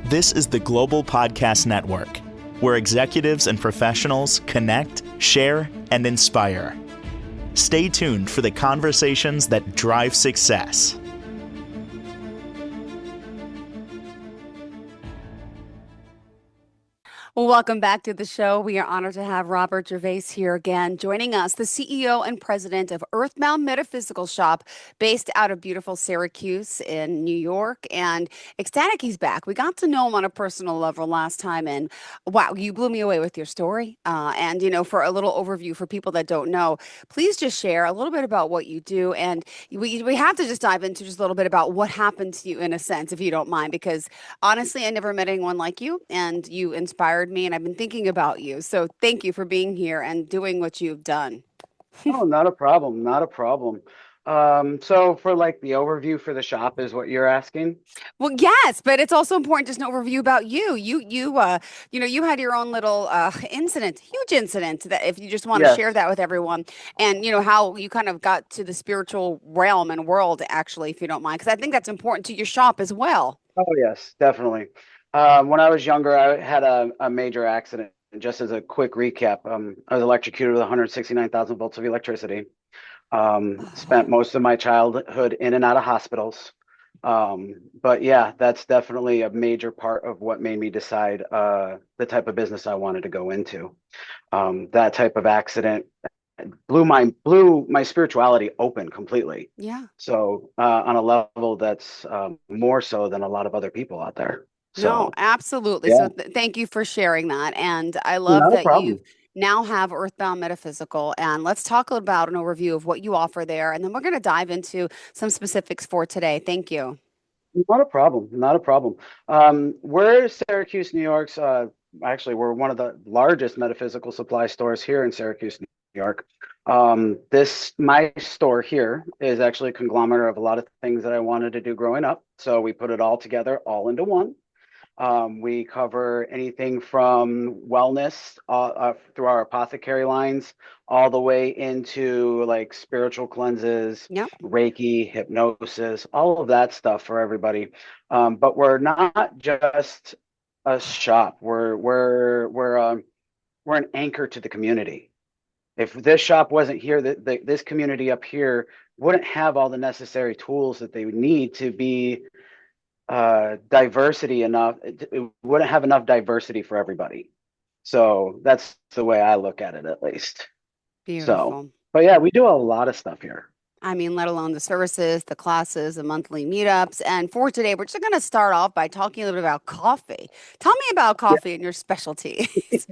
This is the Global Podcast Network, where executives and professionals connect, share, and inspire. Stay tuned for the conversations that drive success. Well, welcome back to the show. We are honored to have Robert Gervais here again, joining us, the CEO and president of Earthbound Metaphysical Shoppe, based out of beautiful Syracuse in New York. And ecstatic he's back. We got to know him on a personal level last time, and wow, you blew me away with your story. For a little overview for people that don't know, please just share a little bit about what you do. And we have to just dive into just a little bit about what happened to you in a sense, if you don't mind, because honestly, I never met anyone like you, and you inspired me, and I've been thinking about you. So thank you for being here and doing what you've done. Oh, not a problem. Not a problem. So for like the overview for the shop is what you're asking? Well, yes, but it's also important just an overview about you. You had your own little incident, huge incident that if you just want to share Yes. that with everyone, and how you kind of got to the spiritual realm and world, actually, if you don't mind, because I think that's important to your shop as well. Oh, yes, definitely. When I was younger, I had a major accident. Just as a quick recap, I was electrocuted with 169,000 volts of electricity. Spent most of my childhood in and out of hospitals. But yeah, that's definitely a major part of what made me decide the type of business I wanted to go into. That type of accident blew my spirituality open completely. Yeah. So on a level that's more so than a lot of other people out there. No, So absolutely. yeah, So thank you for sharing that. And I love not a that you problem. now have Earthbound Metaphysical. And let's talk about an overview of what you offer there. And then we're going to dive into some specifics for today. Thank you. Not a problem. Not a problem. We're Syracuse, New York's. Actually, we're one of the largest metaphysical supply stores here in Syracuse, New York. My store here is actually a conglomerate of a lot of things that I wanted to do growing up. So we put it all together, all into one. We cover anything from wellness through our apothecary lines, all the way into like spiritual cleanses, Yep. Reiki, hypnosis, all of that stuff for everybody. But we're not just a shop. We're an anchor to the community. If this shop wasn't here, this community up here wouldn't have all the necessary tools that they would need to be diversity enough. It wouldn't have enough diversity for everybody. So that's the way I look at it, at least. So, Beautiful. but yeah, we do a lot of stuff here. I mean, let alone the services, the classes, the monthly meetups. And for today, we're just going to start off by talking a little bit about coffee. Tell me about Yeah, coffee and your specialties.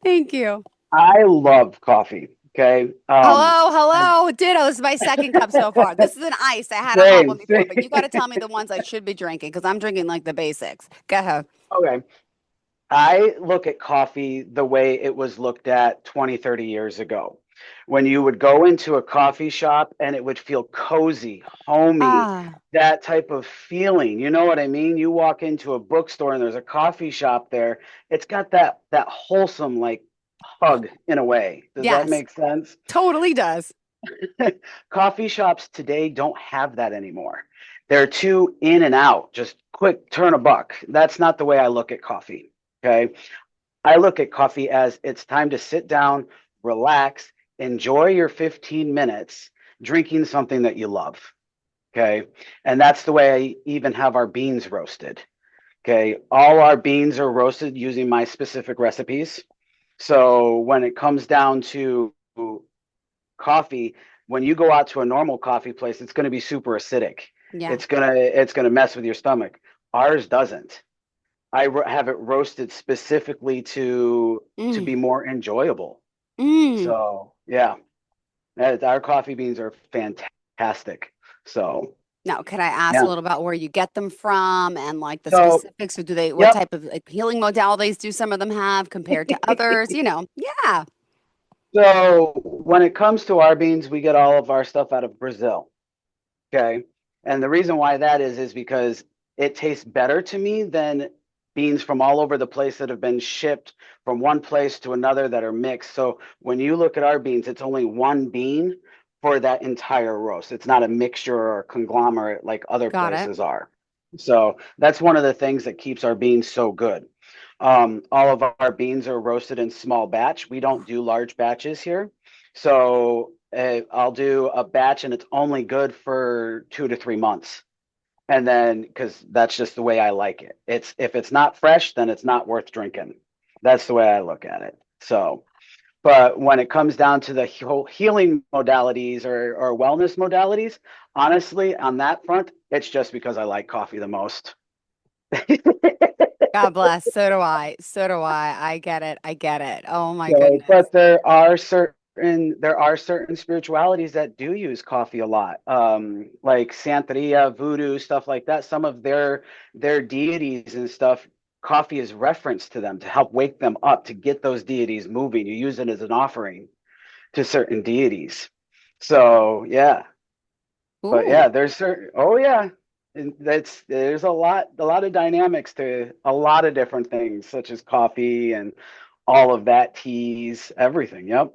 Thank you. I love coffee. Okay. Hello, I, hello. Ditto. This is my second cup so far. This is an ice. I had a hot one same, before, same. but you got to tell me the ones I should be drinking because I'm drinking like the basics. Go ahead. Okay. I look at coffee the way it was looked at 20, 30 years ago. When you would go into a coffee shop and it would feel cozy, homey, Ah, that type of feeling. You know what I mean? You walk into a bookstore and there's a coffee shop there. It's got that wholesome like hug in a way. Does that yes, make sense? totally does. Coffee shops today don't have that anymore. They're too in and out, just quick turn a buck. That's not the way I look at coffee. Okay. I look at coffee as it's time to sit down, relax, enjoy your 15 minutes drinking something that you love. Okay. And that's the way I even have our beans roasted. Okay. All our beans are roasted using my specific recipes. So when it comes down to coffee, when you go out to a normal coffee place, it's going to be super acidic. Yeah. It's gonna mess with your stomach. Ours doesn't. Have it roasted specifically to Mm, be more enjoyable. mm. So yeah, our coffee beans are fantastic. So Now, could I ask a yeah. little about where you get them from and like the So specifics? Or do they, what yep. type of like healing modalities do some of them have compared to others? Yeah. So when it comes to our beans, we get all of our stuff out of Brazil. Okay. And the reason why that is because it tastes better to me than beans from all over the place that have been shipped from one place to another that are mixed. So when you look at our beans, it's only one bean for that entire roast. It's not a mixture or a conglomerate like other Got it. places are. So that's one of the things that keeps our beans so good. All of our beans are roasted in small batch. We don't do large batches here. So I'll do a batch and it's only good for 2 to 3 months. And then, because that's just the way I like it. It's if it's not fresh, then it's not worth drinking. That's the way I look at it. So, but when it comes down to the whole healing modalities or wellness modalities, honestly, on that front, it's just because I like coffee the most. God bless. So do I. So do I. I get it. I get it. Oh my So, goodness. but there are certain spiritualities that do use coffee a lot, like Santeria, Voodoo, stuff like that. Some of their deities and stuff, coffee is referenced to them to help wake them up, to get those deities moving. You use it as an offering to certain deities. So yeah, but Ooh. yeah, there's certain. Oh yeah, and there's a lot of dynamics to a lot of different things, such as coffee and all of that, teas, everything. Yep.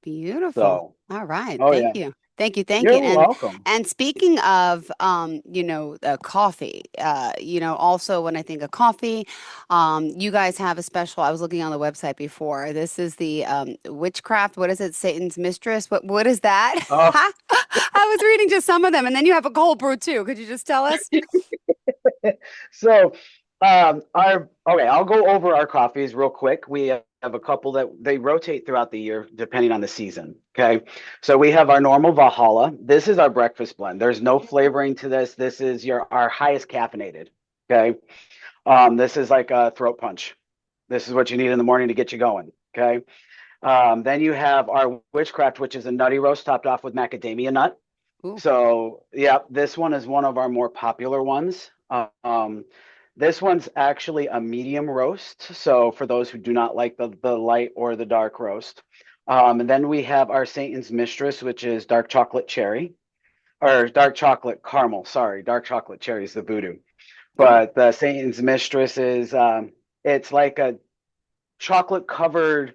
Beautiful. So, All right. oh Thank yeah, you. Thank you. Thank you. you're welcome. And speaking of coffee, also when I think of coffee, you guys have a special, I was looking on the website before. This is the witchcraft, what is it? Satan's Mistress. What is that? Oh, I was reading just some of them, and then you have a cold brew too. Could you just tell us? so our okay, I'll go over our coffees real quick. We have a couple that they rotate throughout the year depending on the season. Okay, so we have our normal Valhalla. This is our breakfast blend. There's no flavoring to this. This is our highest caffeinated. Okay, this is like a throat punch. This is what you need in the morning to get you going. Okay. Then you have our witchcraft, which is a nutty roast topped off with macadamia nut. Ooh. So, yeah, this one is one of our more popular ones. This one's actually a medium roast. So, for those who do not like the light or the dark roast. And then we have our Satan's Mistress, which is dark chocolate cherry or dark chocolate caramel. Sorry, dark chocolate cherry is the voodoo. Oh. But the Satan's Mistress is it's like a chocolate covered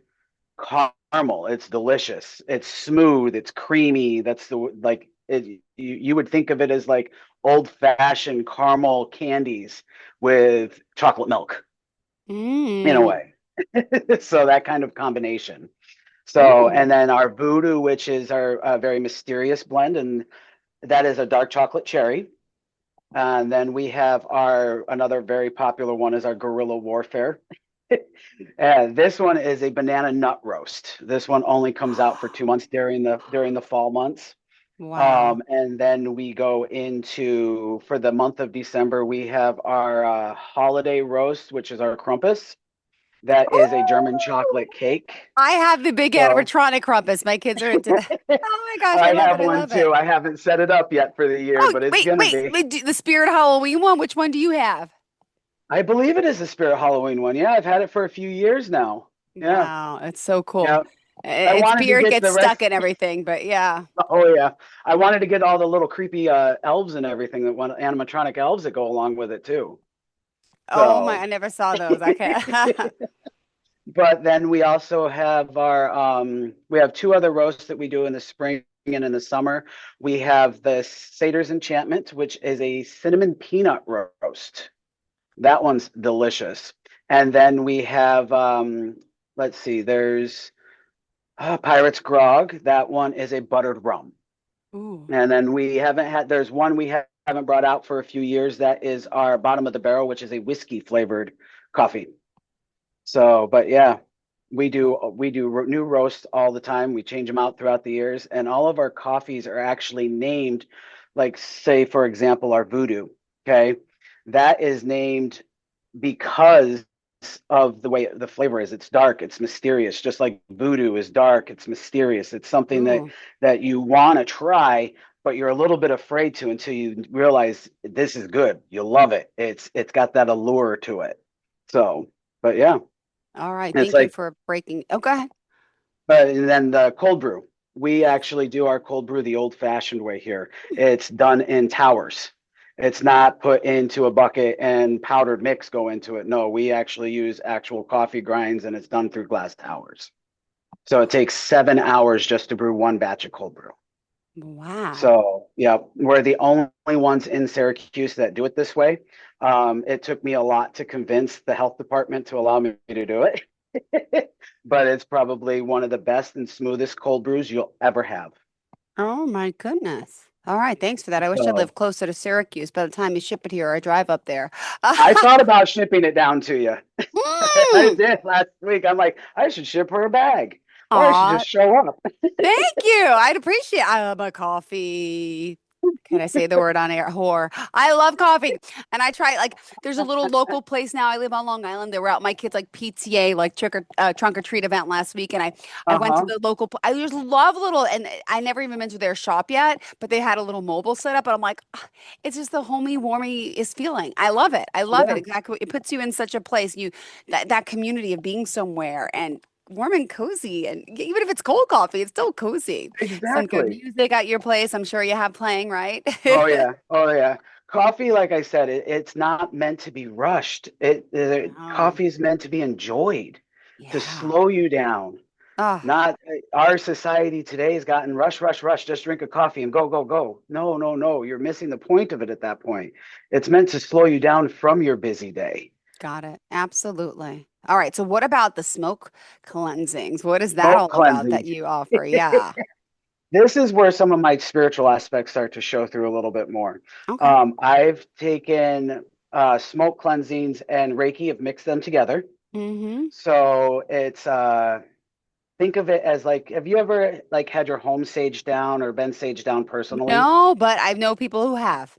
caramel. It's delicious. It's smooth. It's creamy. That's the like it, you would think of it as like old fashioned caramel candies with chocolate milk in a Mm. way. So that kind of combination. So Ooh. and then our voodoo, which is our very mysterious blend, and that is a dark chocolate cherry. And then we have our another very popular one is our guerrilla warfare. This one is a banana nut roast. This one only comes out for 2 months during the fall months. Wow. And then we go into for the month of December, we have our holiday roast, which is our Krampus. That is a German chocolate cake. I have the big So animatronic Krampus. My kids are into that. Oh my gosh, I I love have it. I one love it. too. I haven't set it up yet for the year, Oh, but it's wait, gonna wait. be. The Spirit Halloween one, which one do you have? I believe it is a Spirit Halloween one. Yeah, I've had it for a few years now. Yeah, Wow, it's so cool. yeah. I Its wanted to spirit get gets the stuck rest. in everything, but yeah. Oh yeah, I wanted to get all the little creepy elves and everything that want animatronic elves that go along with it too. Oh my, So, I never saw those. Okay. but then we also have our we have two other roasts that we do in the spring and in the summer. We have the Satyrs Enchantment, which is a cinnamon peanut roast. That one's delicious. And then we have let's see, there's Pirate's Grog. That one is a buttered rum. Ooh. And then we haven't had, there's one we haven't brought out for a few years. That is our bottom of the barrel, which is a whiskey flavored coffee. So, but yeah, we do new roasts all the time. We change them out throughout the years, and all of our coffees are actually named, like say for example, our Voodoo. Okay, that is named because of the way the flavor is. It's dark, it's mysterious, just like voodoo is dark, it's mysterious. It's something that Ooh. you want to try, but you're a little bit afraid to until you realize this is good. You'll love it. It's got that allure to it. So, but yeah, All right. it's Thank you like, for breaking. Oh, go ahead. but and then the cold brew. We actually do our cold brew the old-fashioned way here. It's done in towers. It's not put into a bucket and powdered mix go into it. No, we actually use actual coffee grinds and it's done through glass towers. So it takes 7 hours just to brew one batch of cold brew. Wow. So, yeah, we're the only ones in Syracuse that do it this way. It took me a lot to convince the health department to allow me to do it, but it's probably one of the best and smoothest cold brews you'll ever have. Oh my goodness. All right, thanks for that. I wish I So, lived closer to Syracuse. By the time you ship it here, I drive up there. I thought about shipping it down to you. I Mm. did last week. I'm like, I should ship her a bag, or I should Aw, just show up. thank you. I'd appreciate a coffee. Can I say the word on air? Whore. I love coffee. And I try like there's a little local place now. I live on Long Island. They were out my kids like PTA like trunk or treat event last week and I went to Uh-huh. the local I just love little and I never even been to their shop yet, but they had a little mobile set up and I'm like, "Ah, it's just the homey warmy is feeling. I love it. I love it. Yeah, Exactly. It puts you in such a place that community of being somewhere and warm and cozy. And even if it's cold coffee, it's still cozy. Some good exactly. music at your place. I'm sure you have playing, right? Oh yeah. Oh yeah. Coffee, like I said, it's not meant to be rushed. No. Coffee is meant to be enjoyed, to Yeah. slow you down. Oh, Not our society today has gotten rush, rush, rush. Just drink a coffee and go, go, go. No, no, no. You're missing the point of it at that point. It's meant to slow you down from your busy day. got it. Absolutely. All right. So what about the smoke cleansings? What is that Smoke all about that cleansing. you offer? Yeah. This is where some of my spiritual aspects start to show through a little bit more. Okay. I've taken smoke cleansings and Reiki, have mixed them together. Mm-hmm. So it's think of it as like, have you ever like had your home sage down or been sage down personally? No, but I know people who have.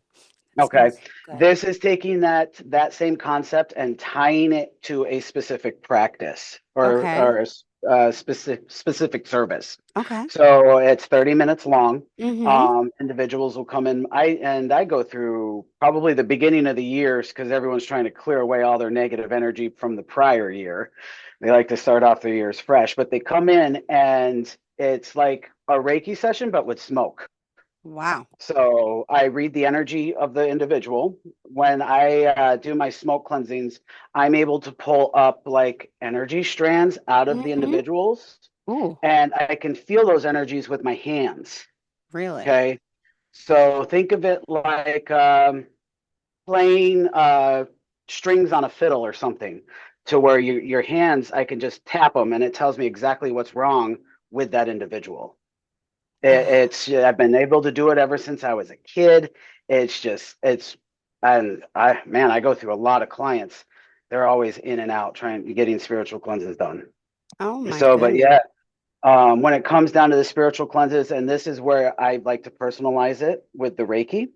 It Okay. smells so good. This is taking that same concept and tying it to a specific practice Okay. or a specific service. Okay. So it's 30 minutes long. Mm-hmm. Individuals will come in. I go through probably the beginning of the years because everyone's trying to clear away all their negative energy from the prior year. They like to start off their years fresh, but they come in and it's like a Reiki session, but with smoke. Wow. So I read the energy of the individual. When I do my smoke cleansings, I'm able to pull up like energy strands out of the Mm-hmm. individuals, Ooh, and I can feel those energies with my hands. really? Okay. So think of it like playing strings on a fiddle or something, to where your hands, I can just tap them and it tells me exactly what's wrong with that individual. It's I've been able to do it ever since I was a kid. It's just it's and I man, I go through a lot of clients. They're always in and out trying getting spiritual cleanses done. Oh my So, but goodness. yeah, when it comes down to the spiritual cleanses, and this is where I like to personalize it with the Reiki.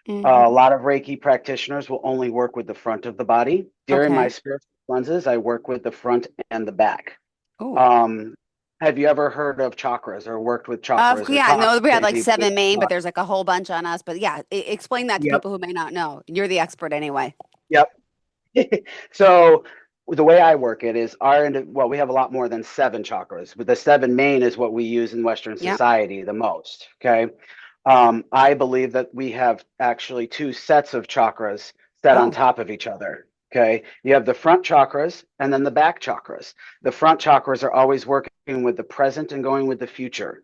A Mm-hmm. lot of Reiki practitioners will only work with the front of the body. During my Okay. spiritual cleanses, I work with the front and the back. Oh. Um, have you ever heard of chakras or worked with chakras or Yeah, I talked know we to had like anybody? seven main, but there's like a whole bunch on us. But yeah, explain that to Yep, people who may not know. You're the expert anyway. yep. So the way I work it is well, we have a lot more than seven chakras, but the seven main is what we use in Western Yep. society the most. Okay. I believe that we have actually two sets of chakras set on Oh. top of each other. Okay. You have the front chakras and then the back chakras. The front chakras are always working with the present and going with the future.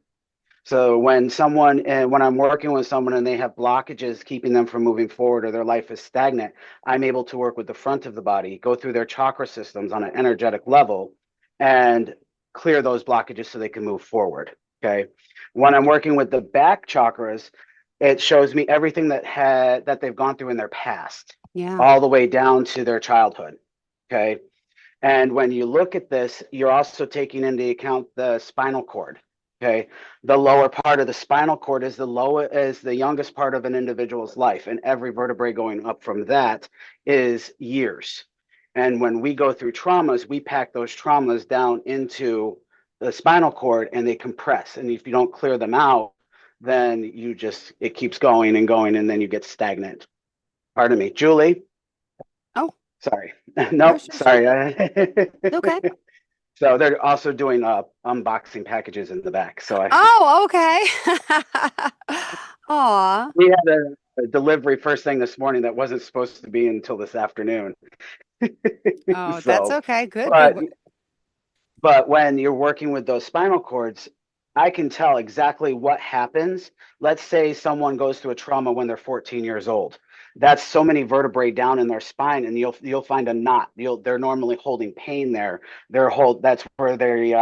So when I'm working with someone and they have blockages keeping them from moving forward or their life is stagnant, I'm able to work with the front of the body, go through their chakra systems on an energetic level and clear those blockages so they can move forward. Okay. When I'm working with the back chakras, it shows me everything that they've gone through in their past, Yeah. all the way down to their childhood. Okay. And when you look at this, you're also taking into account the spinal cord. Okay. The lower part of the spinal cord is the youngest part of an individual's life. And every vertebrae going up from that is years. And when we go through traumas, we pack those traumas down into the spinal cord and they compress. And if you don't clear them out, then it keeps going and going, and then you get stagnant. Pardon me, Julie. Oh, Sorry. sure, Nope. sure, sure. Sorry. Okay. So they're also doing unboxing packages in the back. So Oh, okay. Aw. we had a delivery first thing this morning that wasn't supposed to be until this afternoon. Oh, that's So, okay. Good, good. but but when you're working with those spinal cords, I can tell exactly what happens. Let's say someone goes through a trauma when they're 14 years old. That's so many vertebrae down in their spine, and you'll find a knot. They're normally holding pain there. That's where they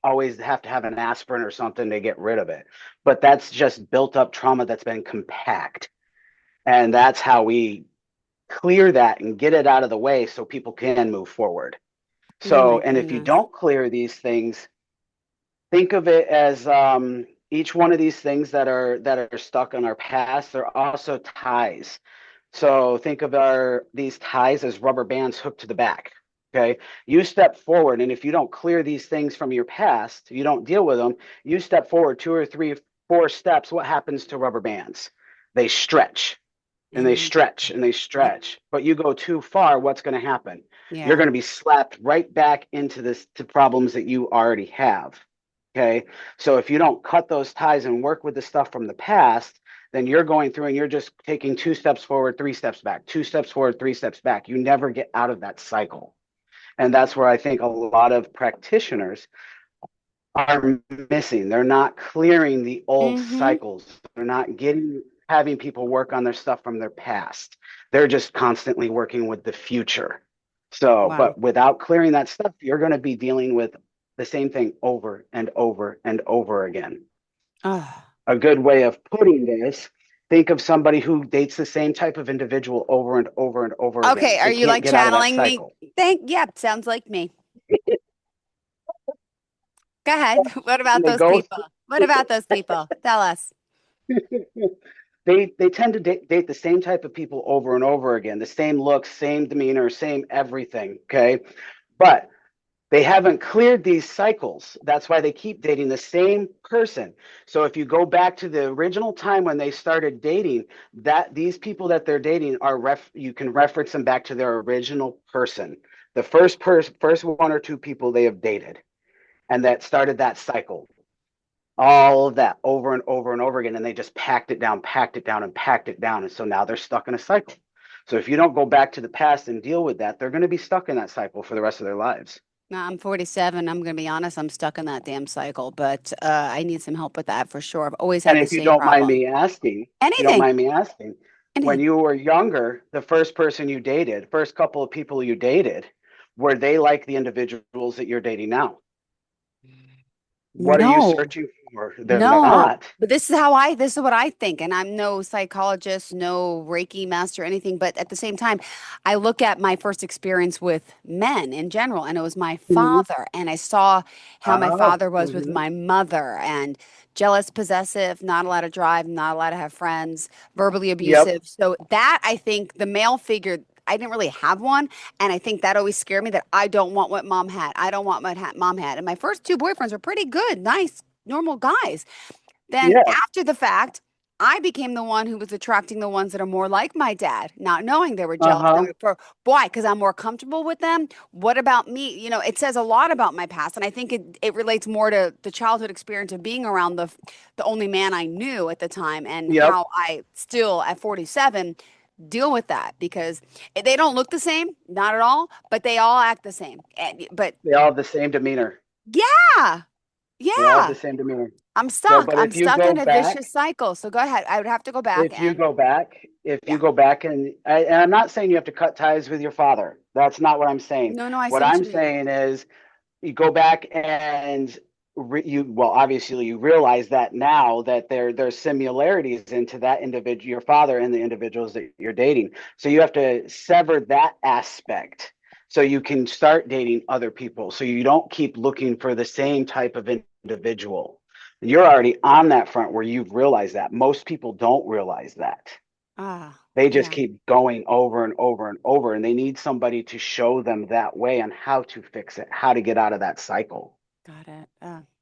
always have to have an aspirin or something to get rid of it. But that's just built up trauma that's been compact, and that's how we clear that and get it out of the way so people can move forward. Oh So, my and if you goodness. don't clear these things, think of it as each one of these things that are stuck in our past, they're also ties. So think of these ties as rubber bands hooked to the back. Okay. You step forward, and if you don't clear these things from your past, you don't deal with them, you step forward two or three, 4 steps. What happens to rubber bands? They stretch and they Mhm. stretch and they Yep. stretch. But you go too far, what's going to happen? You're Yeah. going to be slapped right back into to problems that you already have. Okay. So if you don't cut those ties and work with the stuff from the past, then you're going through and you're just taking 2 steps forward, 3 steps back, 2 steps forward, 3 steps back. You never get out of that cycle. And that's where I think a lot of practitioners are missing. They're not clearing the old Mm-hmm. cycles. They're not having people work on their stuff from their past. They're just constantly working with the future. So, Wow. but without clearing that stuff, you're going to be dealing with the same thing over and over and over again. Oh. A good way of putting this, think of somebody who dates the same type of individual over and over and over Okay, again. are They you can't like get out of that channeling me? cycle. Yep, sounds like me. Go ahead. What about And they those go people? What about those people? Tell us. they tend to date the same type of people over and over again, the same looks, same demeanor, same everything. Okay. But they haven't cleared these cycles. That's why they keep dating the same person. So if you go back to the original time when they started dating, that these people that they're dating you can reference them back to their original person, the first 1 or 2 people they have dated, and that started that cycle. All of that over and over and over again, and they just packed it down, and packed it down, and so now they're stuck in a cycle. So if you don't go back to the past and deal with that, they're going to be stuck in that cycle for the rest of their lives. Now, I'm 47. I'm going to be honest. I'm stuck in that damn cycle, but I need some help with that for sure. I've always And had the if you same don't mind problem. me asking, if you don't Anything, mind me asking, when anything. you were younger, the first person you dated, first couple of people you dated, were they like the individuals that you're dating now? What are you No. searching for? They're No, not. but this is what I think. And I'm no psychologist, no Reiki master, anything. But at the same time, I look at my first experience with men in general, and it was my Mhm. father. And I saw how my Oh, father was with mhm. my mother and jealous, possessive, not allowed to drive, not allowed to have friends, verbally Yep. abusive. So that I think the male figure, I didn't really have one. And I think that always scared me that I don't want what mom had. I don't want what mom had. And my first two boyfriends were pretty good, nice, normal guys. Then Yeah. after the fact, I became the one who was attracting the ones that are more like my dad, not knowing they were jealous. Now, Uh-huh. why? Because I'm more comfortable with them. What about me? You know, it says a lot about my past, and I think it relates more to the childhood experience of being around the only man I knew at the time, and Yep. how I still at 47 deal with that because they don't look the same, not at all, but they all act the same. But They all have the same demeanor. yeah, They all have the yeah. same demeanor. I'm So, stuck. but I'm if you stuck go in a back, vicious cycle. So go ahead. I would have to go back if you and go back, if you yeah. go back and I'm not saying you have to cut ties with your father. That's not what I'm saying. No, no, I see What what I'm you mean. saying is you go back and well, obviously you realize that now that there's similarities into that individual, your father and the individuals that you're dating. So you have to sever that aspect so you can start dating other people. So you don't keep looking for the same type of individual. You're already on that front where you've realized that. Most people don't realize that. Ah, They just yeah. keep going over and over and over, and they need somebody to show them that way on how to fix it, how to get out of that cycle. Got it.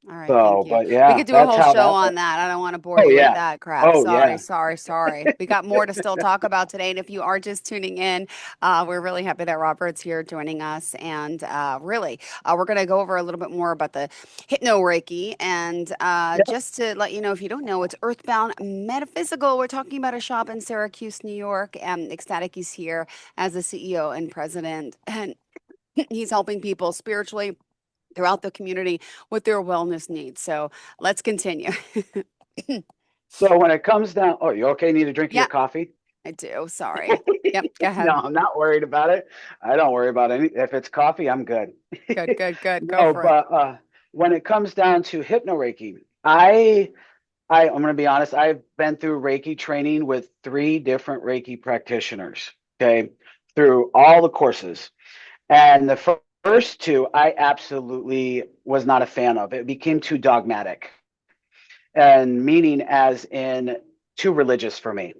All right, thank So, you. but We yeah, could do a that's whole how show that on works. that. I don't want to bore Oh you with yeah. that crap. Oh Sorry, yeah. sorry, sorry. We got more to still talk about today. And if you are just tuning in, we're really happy that Robert's here joining us. And really, we're going to go over a little bit more about the hypno Reiki. And Yep. just to let you know, if you don't know, it's Earthbound Metaphysical. We're talking about a shop in Syracuse, New York. And Ecstatic is here as the CEO and president. And he's helping people spiritually throughout the community with their wellness needs. So let's continue. So when it comes down, oh, you okay? Need a drink of your Yeah, coffee? I do. Sorry. Yep, go No, ahead. I'm not worried about it. I don't worry about any. If it's coffee, I'm good. Good, good, good. Go No, for it. but when it comes down to hypnoreiki, I'm going to be honest. I've been through Reiki training with 3 different Reiki practitioners. Okay, through all the courses, and the first 2 I absolutely was not a fan of. It became too dogmatic, and meaning as in too religious for me.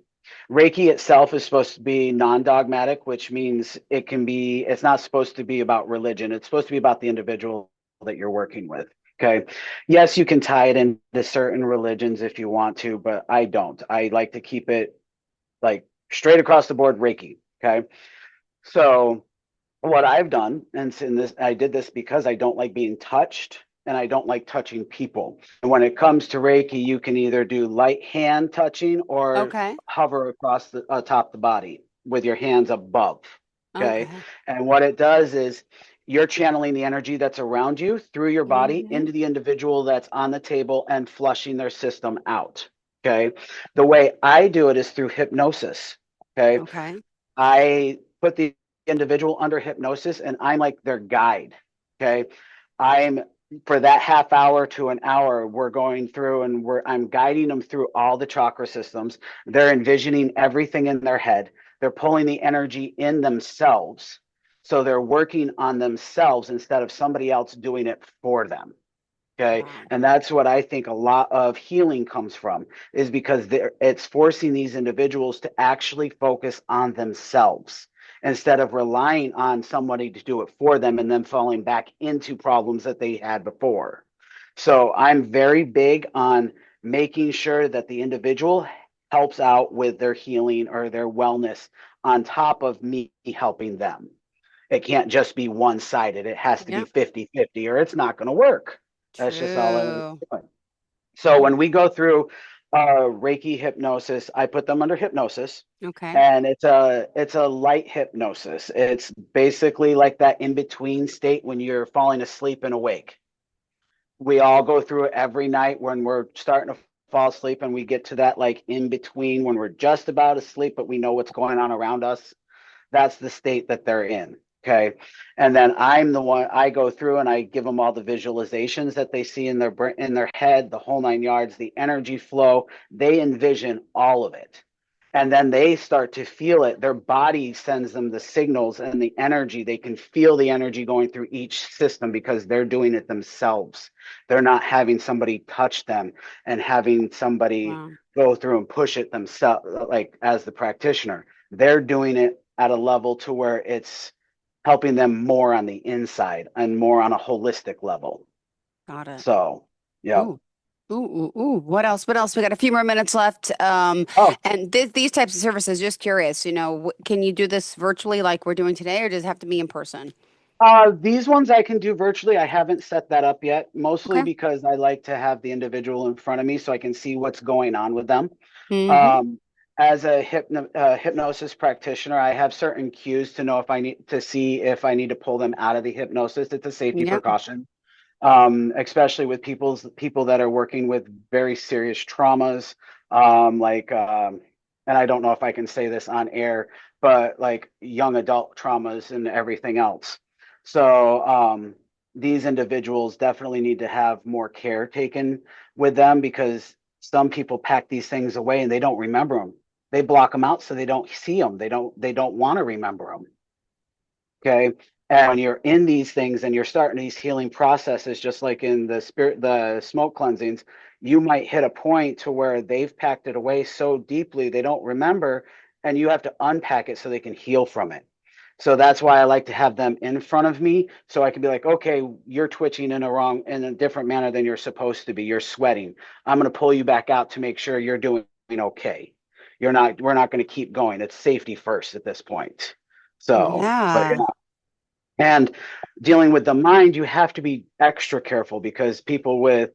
Reiki itself is supposed to be non-dogmatic, which means it's not supposed to be about religion. It's supposed to be about the individual that you're working with. Okay. Yes, you can tie it into certain religions if you want to, but I don't. I like to keep it like straight across the board Reiki. Okay. So what I've done, and in this, I did this because I don't like being touched and I don't like touching people. And when it comes to Reiki, you can either do light hand touching or Okay. hover across the top the body with your hands above. Okay. Okay. And what it does is you're channeling the energy that's around you through your body Hmm. into the individual that's on the table and flushing their system out. Okay. The way I do it is through hypnosis. Okay. Okay. I put the individual under hypnosis and I'm like their guide. Okay. I'm for that half hour to an hour, we're going through and I'm guiding them through all the chakra systems. They're envisioning everything in their head. They're pulling the energy in themselves. So they're working on themselves instead of somebody else doing it for them. Okay. Wow. And that's what I think a lot of healing comes from, is because it's forcing these individuals to actually focus on themselves instead of relying on somebody to do it for them and then falling back into problems that they had before. So I'm very big on making sure that the individual helps out with their healing or their wellness on top of me helping them. It can't just be one sided. It has to be Yeah. 50-50, or it's not going to work. That's just all I'm True. doing. So when we go through Reiki hypnosis, I put them under hypnosis, Okay. and it's a light hypnosis. It's basically like that in between state when you're falling asleep and awake. We all go through it every night when we're starting to fall asleep, and we get to that like in between when we're just about asleep, but we know what's going on around us. That's the state that they're in. Okay. And then I'm the one, I go through and I give them all the visualizations that they see in their brain, in their head, the whole 9 yards, the energy flow. They envision all of it. And then they start to feel it. Their body sends them the signals and the energy. They can feel the energy going through each system because they're doing it themselves. They're not having somebody touch them and having somebody Wow. go through and push it themselves, like as the practitioner. They're doing it at a level to where it's helping them more on the inside and more on a holistic level. Got it. So, yeah. Ooh. Ooh, ooh, ooh. What else? What else? We got a few more minutes left. Oh, And these types of services, just curious, can you do this virtually like we're doing today, or does it have to be in person? these ones I can do virtually. I haven't set that up yet, mostly Okay. because I like to have the individual in front of me so I can see what's going on with them. Mm-hmm. Um, as a hypnosis practitioner, I have certain cues to know if I need to see if I need to pull them out of the hypnosis. It's a safety Yep. precaution, especially with people that are working with very serious traumas, and I don't know if I can say this on air, but like young adult traumas and everything else. So these individuals definitely need to have more care taken with them because some people pack these things away and they don't remember them. They block them out so they don't see them. They don't want to remember them. Okay. And when you're in these things and you're starting these healing processes, just like in the smoke cleansings, you might hit a point to where they've packed it away so deeply they don't remember, and you have to unpack it so they can heal from it. So that's why I like to have them in front of me so I can be like, okay, you're twitching in a different manner than you're supposed to be. You're sweating. I'm going to pull you back out to make sure you're doing okay. We're not going to keep going. It's safety first at this point. So, but Yeah. yeah. And dealing with the mind, you have to be extra careful because people with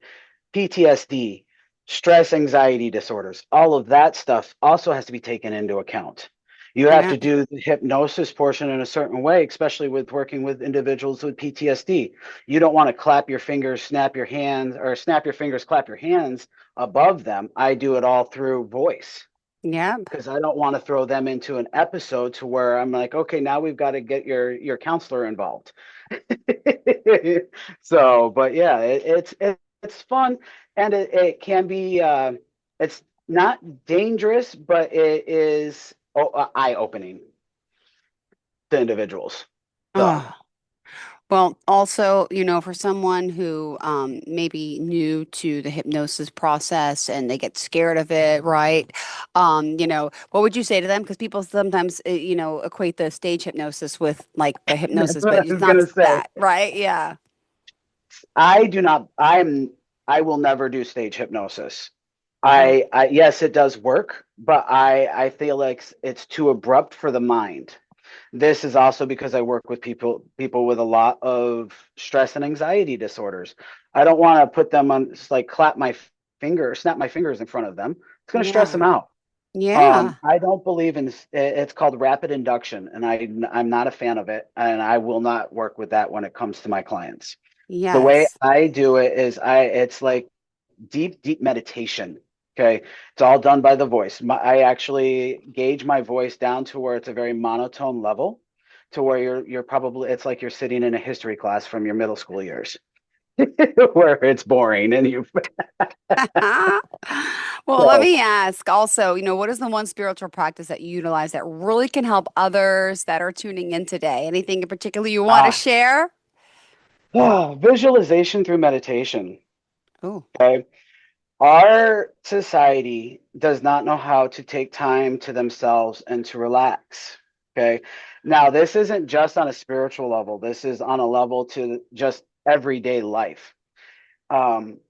PTSD, stress anxiety disorders, all of that stuff also has to be taken into account. You have Yeah. to do the hypnosis portion in a certain way, especially with working with individuals with PTSD. You don't want to clap your fingers, snap your hands, or snap your fingers, clap your hands above them. I do it all through voice Yep. because I don't want to throw them into an episode to where I'm like, okay, now we've got to get your counselor involved. So, but yeah, it's fun, and it can be it's not dangerous, but it is eye-opening to individuals. So, Oh. Well, also, for someone who maybe new to the hypnosis process and they get scared of it, right? What would you say to them? Because people sometimes, equate the stage hypnosis with like the that's hypnosis, what but I it's was not gonna say. that, right? Yeah. I do not. I will never do stage hypnosis. Oh, I yes, it does work, but I feel like it's too abrupt for the mind. This is also because I work with people with a lot of stress and anxiety disorders. I don't want to put them on just like clap my finger, snap my fingers in front of them. It's going to stress yeah. them out. Yeah. I don't believe in it's called rapid induction, and I'm not a fan of it, and I will not work with that when it comes to my clients. The way Yes. I do it is it's like deep meditation. Okay. It's all done by the voice. I actually gauge my voice down to where it's a very monotone level to where you're probably it's like you're sitting in a history class from your middle school years where it's boring and you Well, let so me ask also, what is the one spiritual practice that you utilize that really can help others that are tuning in today? Anything in particular you want to ah, share? visualization through meditation. Oh, Okay. Our society does not know how to take time to themselves and to relax. Okay. Now, this isn't just on a spiritual level, this is on a level to just everyday life. Um,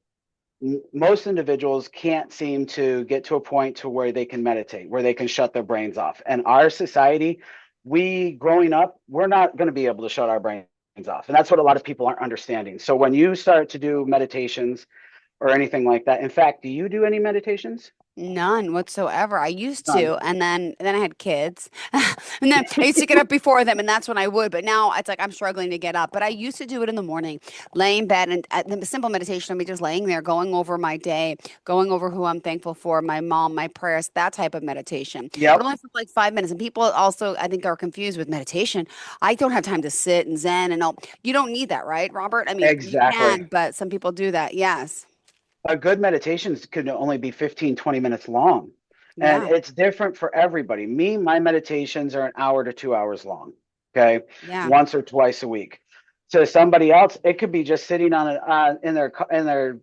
Most individuals can't seem to get to a point to where they can meditate, where they can shut their brains off. And our society, we growing up, we're not going to be able to shut our brains off. And that's what a lot of people aren't understanding. So when you start to do meditations, or anything like that. In fact, do you do any meditations? none whatsoever. I used None. to, and then I had kids. And then I used to get up before them, and that's when I would. But now it's like I'm struggling to get up. But I used to do it in the morning, lay in bed, and the simple meditation of me just laying there, going over my day, going over who I'm thankful for, my mom, my prayers, that type of meditation. But Yep, only for like 5 minutes. And people also, I think, are confused with meditation. I don't have time to sit and zen and all. You don't need that, right, Robert? I mean, you exactly. can, but some people do that. Yes. A good meditation could only be 15, 20 minutes long. And Yeah. it's different for everybody. My meditations are an hour to 2 hours long. Okay. Yeah. Once or twice a week. To somebody else, it could be just sitting on in their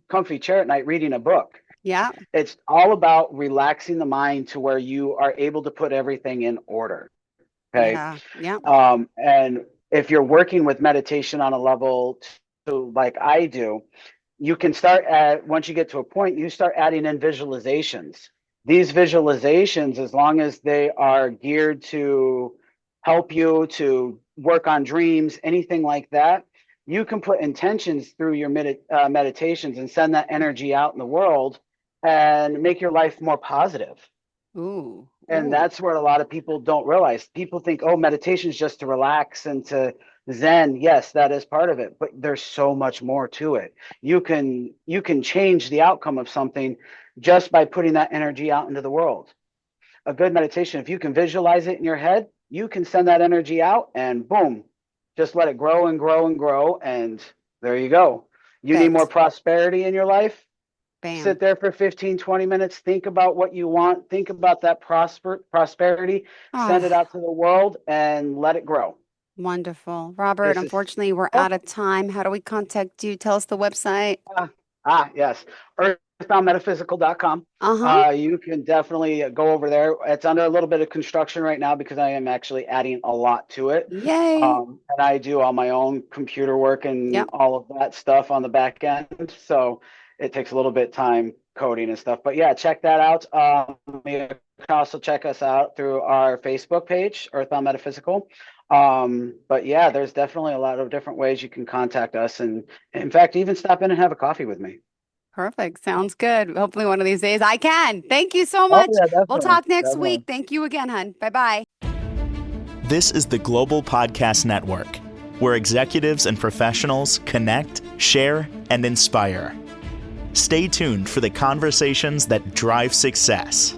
comfy chair at night reading a book. Yeah. It's all about relaxing the mind to where you are able to put everything in order. Okay. Yeah. Yeah. And if you're working with meditation on a level to like I do, you can start at once you get to a point, you start adding in visualizations. These visualizations, as long as they are geared to help you to work on dreams, anything like that, you can put intentions through your meditations and send that energy out in the world and make your life more positive. Ooh. And Ooh. that's where a lot of people don't realize. People think, oh, meditation is just to relax and to zen. Yes, that is part of it, but there's so much more to it. You can change the outcome of something just by putting that energy out into the world. A good meditation, if you can visualize it in your head, you can send that energy out and boom, just let it grow and grow and grow. And there you go. You need more Thanks. prosperity in your life, Bam. sit there for 15, 20 minutes, think about what you want, think about that prosperity, send it Oh, out to the world and let it grow. wonderful. Robert, This is unfortunately, we're oh, out of time. How do we contact you? Tell us the website. yes. Earthboundmetaphysical.com. Uh-huh. You can definitely go over there. It's under a little bit of construction right now because I am actually adding a lot to it. Yay. And I do all my own computer work and Yep. all of that stuff on the back end. So it takes a little bit of time coding and stuff. But yeah, check that out. You can also check us out through our Facebook page, Earthbound Metaphysical. But yeah, there's definitely a lot of different ways you can contact us. And in fact, even stop in and have a coffee with me. Perfect. Sounds good. Hopefully one of these days I can. Thank you so Oh much. yeah, We'll definitely. talk next Definitely. week. Thank you again, hun. Bye-bye. This is the Global Podcast Network, where executives and professionals connect, share, and inspire. Stay tuned for the conversations that drive success.